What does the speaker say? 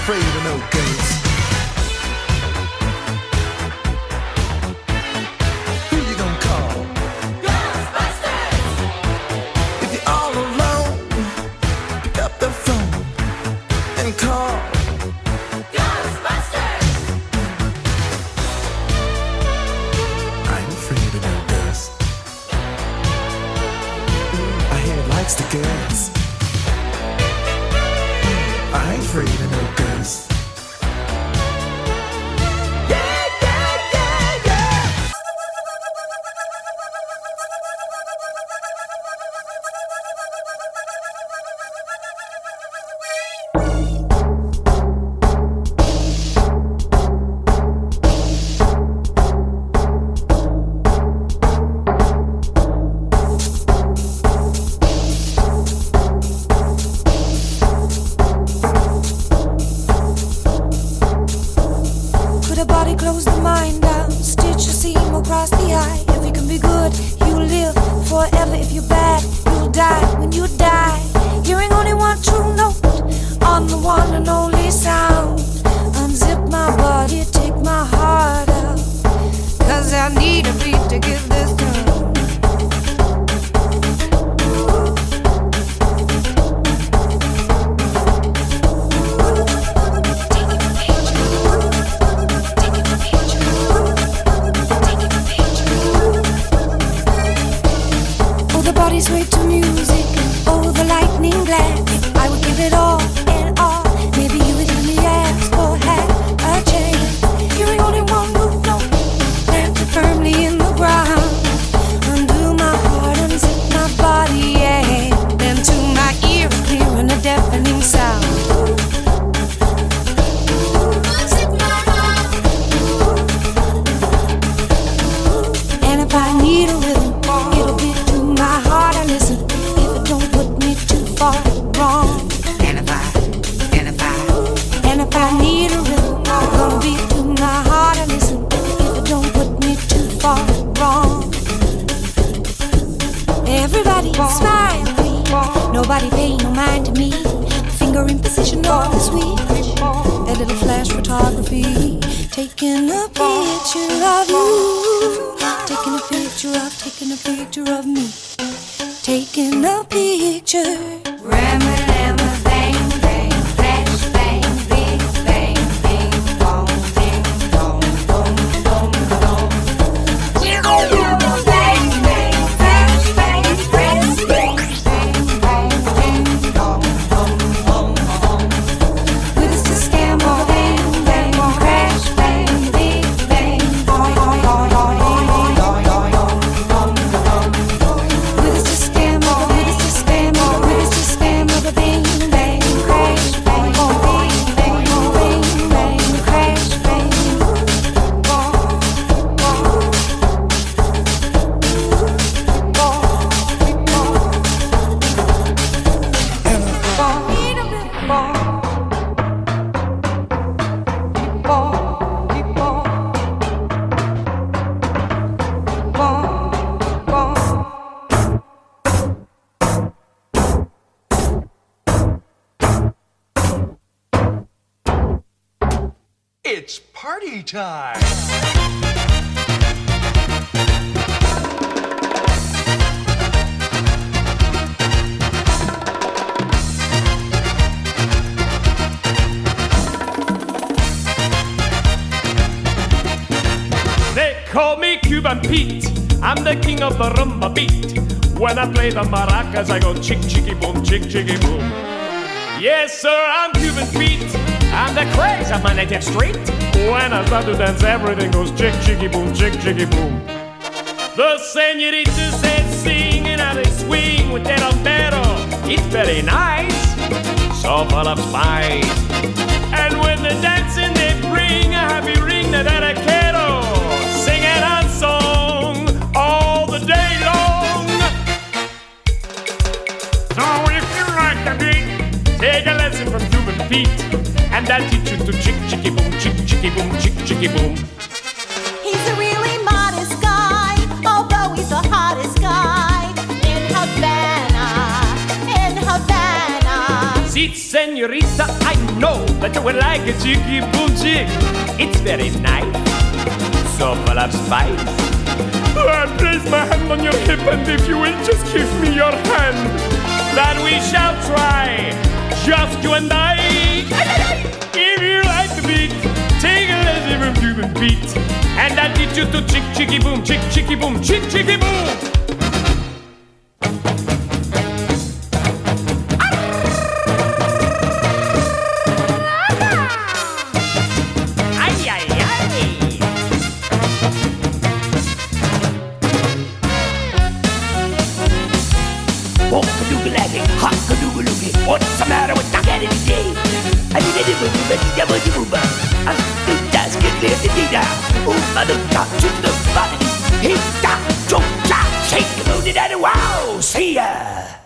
afraid of no ghosts. Who you gonna call? Ghostbusters! If you're all alone, pick up the phone and call Ghostbusters! I'm afraid of no ghosts. I hear it likes to gas. I ain't afraid of no ghosts. Yeah, yeah, yeah, yeah. Close the mind down, stitch a seam across the eye. If you can be good, you'll live forever. If you're bad, you'll die when you die. Hearing only one true note on the one and only sound. Unzip my body, take my heart out, 'cause I need a beat to give this done. Sway to music, oh the lightning glad. I would give it all and all. Maybe you would let me ask or have a chance. Hearing only one root note, planted firmly in the ground. Undo my heart, unzip my body, yeah. Then to my ear, clearing a deafening sound. Unzip my heart. And if I need a rhythm, it'll be to my heart. I listen if it don't put me too far wrong. And if I need a rhythm, it's gonna be to my heart. I listen if it don't put me too far wrong. Everybody smile, please. Nobody pay no mind to me. Finger in position on the switch. A little flash photography. Taking a picture of you. Taking a picture of me. Taking a picture. Ram-a-lam-a, bang, bang, flash, bang, big bang, bing, bong, ding, dong, dong, dong, dong. Ram-a-lam-a, bang, bang, flash, bang, press, bang, bang, bang, ding, dong, dong, dong, dong. With us to scam, bang, bang, crash, bang, big bang, bong, bong, bong, bong, bong, bong, bong, bong, bong. With us to scam, bang, bang, crash, bang, bang, bang, bang, bang, crash, bang, bong, bong, It's party time! They call me Cuban Pete, I'm the king of the rumba beat. When I play the maracas, I go chick, chicky, boom, chick, chicky, boom. Yes, sir, I'm Cuban Pete, I'm the craze of my native street. When I start to dance, everything goes chick, chicky, boom, chick, chicky, boom. The senoritas, they sing and how they swing with their sombrero. It's very nice, so full of spice. And when they're dancing, they bring a happy ring that I quiero. Singing a song all the day long. So if you like the beat, take a lesson from Cuban Pete, and I'll teach you to chick, chicky, boom, chick, chicky, boom, chick, chicky, boom. He's a really modest guy, although he's the hottest guy in Havana, in Havana. Petite senorita, I know that you would like a jiggy boom jig. It's very nice, so full of spice. I place my hand on your hip, and if you will just give me your hand, then we shall try, just you and I. If you like the beat, take a lazy boom Cuban beat, and I'll teach you to chick chicky boom, chick chicky boom, chick chicky boom. What's the matter with the cat every day? I need a little bit of a move. I'm the task and live the data. Oh, mother, to the body. Hit that, jump, shake, loaded at a wow. See ya.